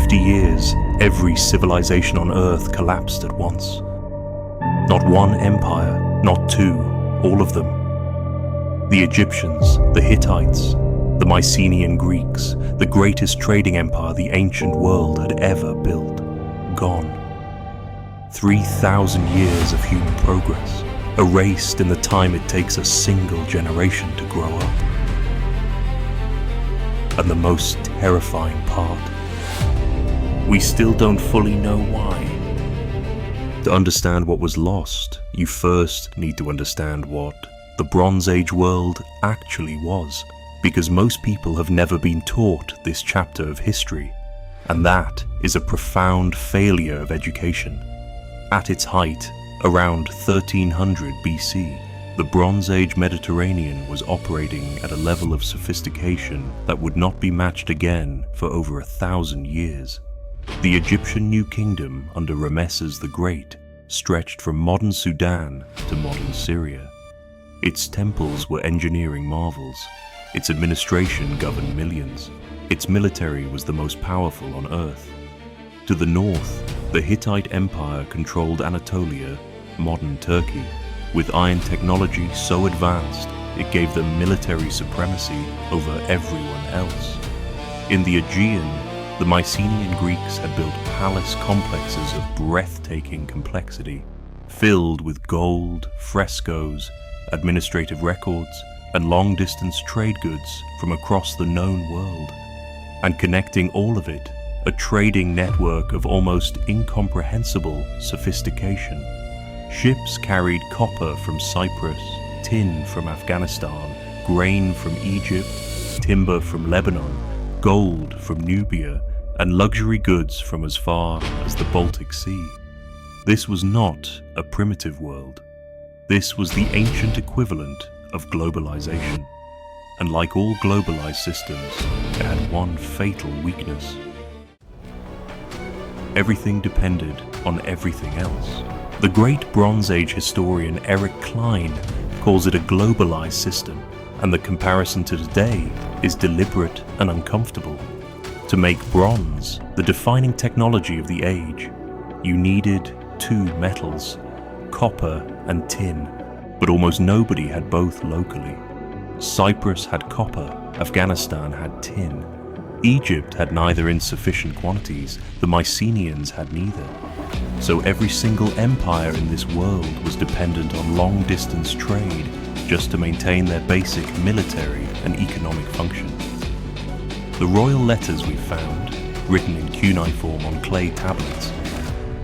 50 years, every civilization on Earth collapsed at once. Not one empire, not two, all of them. The Egyptians, the Hittites, the Mycenaean Greeks, the greatest trading empire the ancient world had ever built, gone. 3,000 years of human progress, erased in the time it takes a single generation to grow up. And the most terrifying part, we still don't fully know why. To understand what was lost, you first need to understand what the Bronze Age world actually was, because most people have never been taught this chapter of history, and that is a profound failure of education. At its height, around 1300 BC, the Bronze Age Mediterranean was operating at a level of sophistication that would not be matched again for over 1,000 years. The Egyptian New Kingdom under Ramesses the Great stretched from modern Sudan to modern Syria. Its temples were engineering marvels. Its administration governed millions. Its military was the most powerful on Earth. To the north, the Hittite Empire controlled Anatolia, modern Turkey, with iron technology so advanced it gave them military supremacy over everyone else. In the Aegean, the Mycenaean Greeks had built palace complexes of breathtaking complexity, filled with gold, frescoes, administrative records, and long-distance trade goods from across the known world. And connecting all of it, a trading network of almost incomprehensible sophistication. Ships carried copper from Cyprus, tin from Afghanistan, grain from Egypt, timber from Lebanon, gold from Nubia, and luxury goods from as far as the Baltic Sea. This was not a primitive world. This was the ancient equivalent of globalization. And like all globalized systems, it had one fatal weakness. Everything depended on everything else. The great Bronze Age historian Eric Klein calls it a globalized system, and the comparison to today is deliberate and uncomfortable. To make bronze, the defining technology of the age, you needed two metals, copper and tin, but almost nobody had both locally. Cyprus had copper, Afghanistan had tin. Egypt had neither in sufficient quantities, the Mycenaeans had neither. So every single empire in this world was dependent on long-distance trade just to maintain their basic military and economic function. The royal letters we found, written in cuneiform on clay tablets,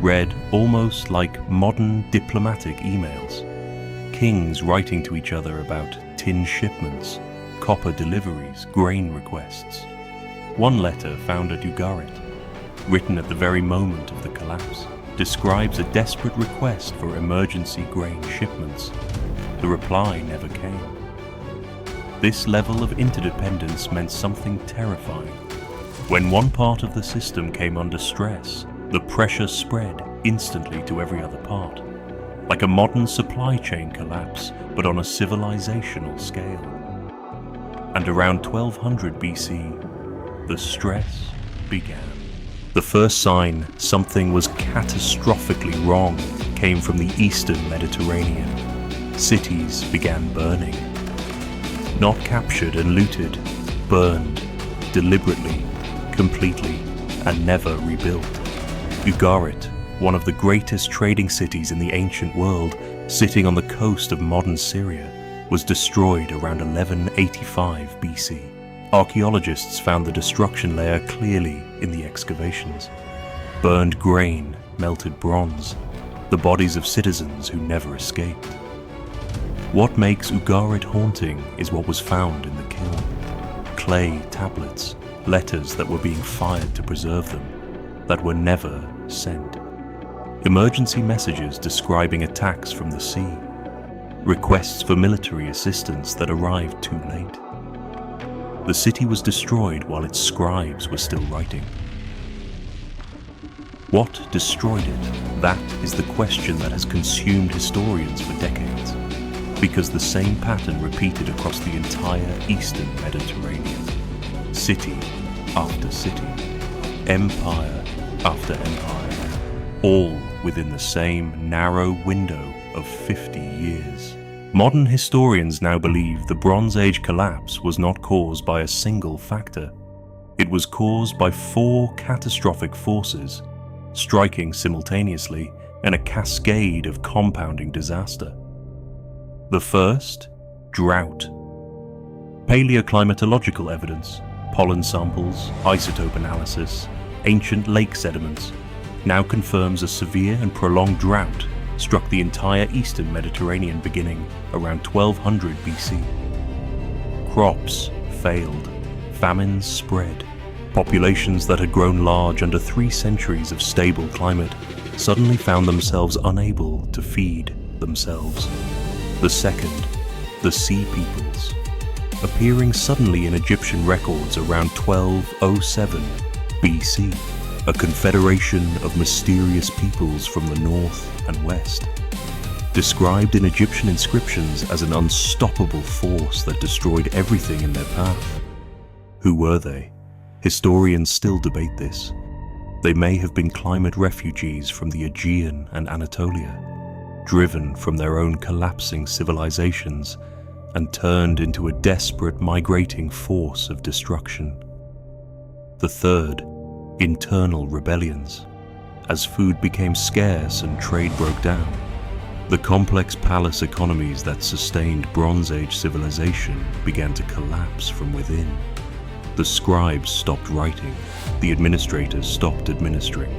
read almost like modern diplomatic emails. Kings writing to each other about tin shipments, copper deliveries, grain requests. One letter found at Ugarit, written at the very moment of the collapse, describes a desperate request for emergency grain shipments. The reply never came. This level of interdependence meant something terrifying. When one part of the system came under stress, the pressure spread instantly to every other part, like a modern supply chain collapse, but on a civilizational scale. And around 1200 BC, the stress began. The first sign something was catastrophically wrong came from the eastern Mediterranean. Cities began burning. Not captured and looted, burned, deliberately, completely, and never rebuilt. Ugarit, one of the greatest trading cities in the ancient world, sitting on the coast of modern Syria, was destroyed around 1185 BC. Archaeologists found the destruction layer clearly in the excavations. Burned grain, melted bronze, the bodies of citizens who never escaped. What makes Ugarit haunting is what was found in the kiln. Clay tablets, letters that were being fired to preserve them, that were never sent. Emergency messages describing attacks from the sea. Requests for military assistance that arrived too late. The city was destroyed while its scribes were still writing. What destroyed it? That is the question that has consumed historians for decades, because the same pattern repeated across the entire eastern Mediterranean. City after city, empire after empire, all within the same narrow window of 50 years. Modern historians now believe the Bronze Age collapse was not caused by a single factor. It was caused by 4 catastrophic forces, striking simultaneously in a cascade of compounding disaster. The first, drought. Paleoclimatological evidence, pollen samples, isotope analysis, ancient lake sediments, now confirms a severe and prolonged drought struck the entire eastern Mediterranean beginning around 1200 BC. Crops failed, famines spread. Populations that had grown large under 3 centuries of stable climate suddenly found themselves unable to feed themselves. The second, the Sea Peoples. Appearing suddenly in Egyptian records around 1207 BC, a confederation of mysterious peoples from the north and west. Described in Egyptian inscriptions as an unstoppable force that destroyed everything in their path. Who were they? Historians still debate this. They may have been climate refugees from the Aegean and Anatolia, driven from their own collapsing civilizations and turned into a desperate migrating force of destruction. The third, internal rebellions. As food became scarce and trade broke down, the complex palace economies that sustained Bronze Age civilization began to collapse from within. The scribes stopped writing, the administrators stopped administering.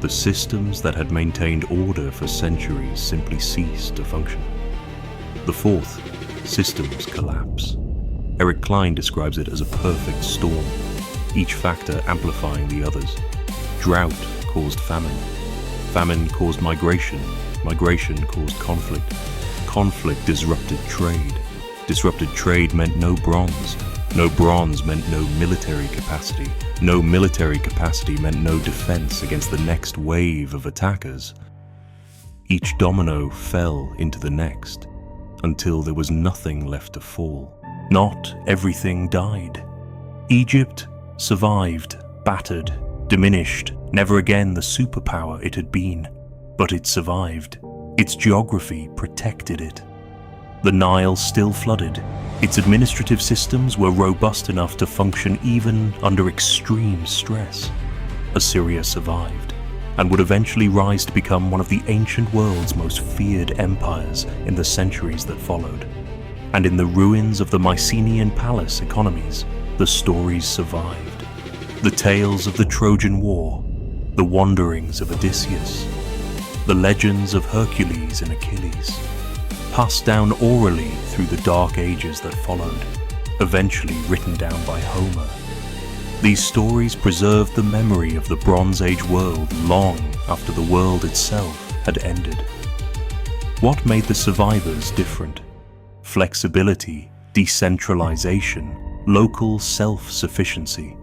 The systems that had maintained order for centuries simply ceased to function. The fourth, systems collapse. Eric Klein describes it as a perfect storm, each factor amplifying the others. Drought caused famine. Famine caused migration. Migration caused conflict. Conflict disrupted trade. Disrupted trade meant no bronze. No bronze meant no military capacity. No military capacity meant no defense against the next wave of attackers. Each domino fell into the next, until there was nothing left to fall. Not everything died. Egypt survived, battered, diminished, never again the superpower it had been. But it survived. Its geography protected it. The Nile still flooded. Its administrative systems were robust enough to function even under extreme stress. Assyria survived, and would eventually rise to become one of the ancient world's most feared empires in the centuries that followed. And in the ruins of the Mycenaean palace economies, the stories survived. The tales of the Trojan War, the wanderings of Odysseus, the legends of Hercules and Achilles, passed down orally through the dark ages that followed, eventually written down by Homer. These stories preserved the memory of the Bronze Age world long after the world itself had ended. What made the survivors different? Flexibility, decentralization, local self-sufficiency.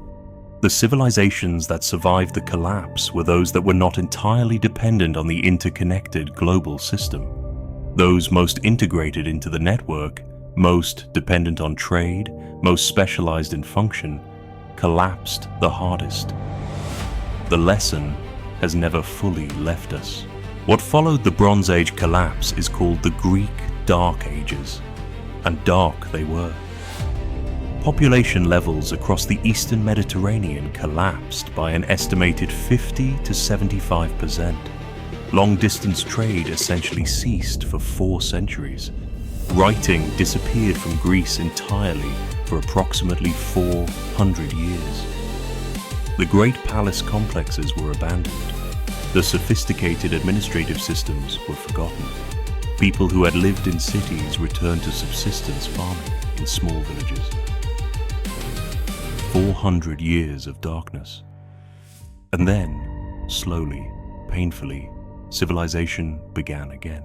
The civilizations that survived the collapse were those that were not entirely dependent on the interconnected global system. Those most integrated into the network, most dependent on trade, most specialized in function, collapsed the hardest. The lesson has never fully left us. What followed the Bronze Age collapse is called the Greek Dark Ages, and dark they were. Population levels across the eastern Mediterranean collapsed by an estimated 50 to 75%. Long-distance trade essentially ceased for 4 centuries. Writing disappeared from Greece entirely for approximately 400 years. The great palace complexes were abandoned. The sophisticated administrative systems were forgotten. People who had lived in cities returned to subsistence farming in small villages. 400 years of darkness. And then, slowly, painfully, civilization began again.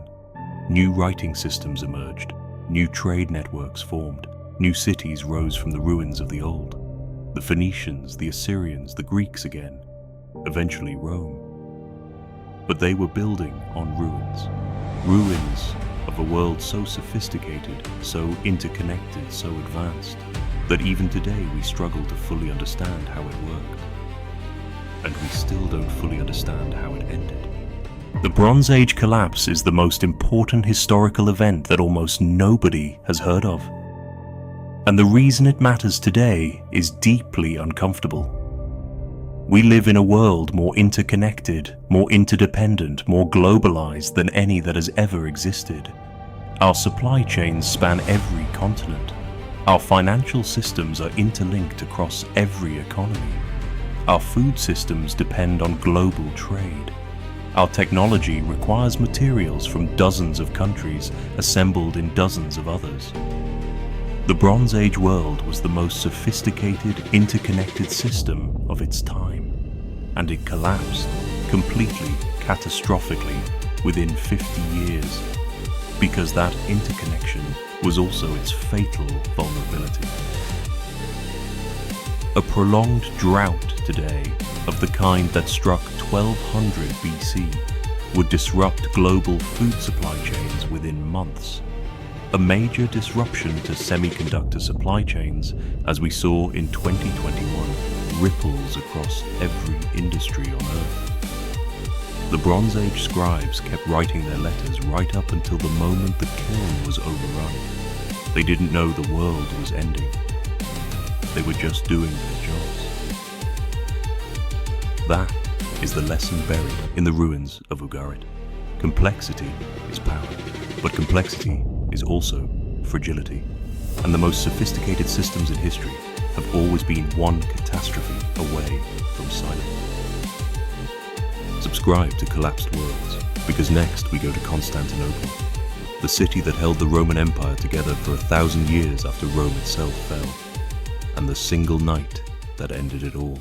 New writing systems emerged, new trade networks formed, new cities rose from the ruins of the old. The Phoenicians, the Assyrians, the Greeks again, eventually Rome. But they were building on ruins. Ruins of a world so sophisticated, so interconnected, so advanced, that even today we struggle to fully understand how it worked. and we still don't fully understand how it ended. The Bronze Age collapse is the most important historical event that almost nobody has heard of. And the reason it matters today is deeply uncomfortable. We live in a world more interconnected, more interdependent, more globalized than any that has ever existed. Our supply chains span every continent. Our financial systems are interlinked across every economy. Our food systems depend on global trade. Our technology requires materials from dozens of countries assembled in dozens of others. The Bronze Age world was the most sophisticated, interconnected system of its time, and it collapsed completely, catastrophically, within 50 years, because that interconnection was also its fatal vulnerability. A prolonged drought today, of the kind that struck 1200 BC, would disrupt global food supply chains within months. A major disruption to semiconductor supply chains, as we saw in 2021, ripples across every industry on Earth. The Bronze Age scribes kept writing their letters right up until the moment the kiln was overrun. They didn't know the world was ending. They were just doing their jobs. That is the lesson buried in the ruins of Ugarit. Complexity is power, but complexity is also fragility. And the most sophisticated systems in history have always been one catastrophe away from silence. Subscribe to Collapsed Worlds, because next we go to Constantinople, the city that held the Roman Empire together for 1,000 years after Rome itself fell, and the single night that ended it all.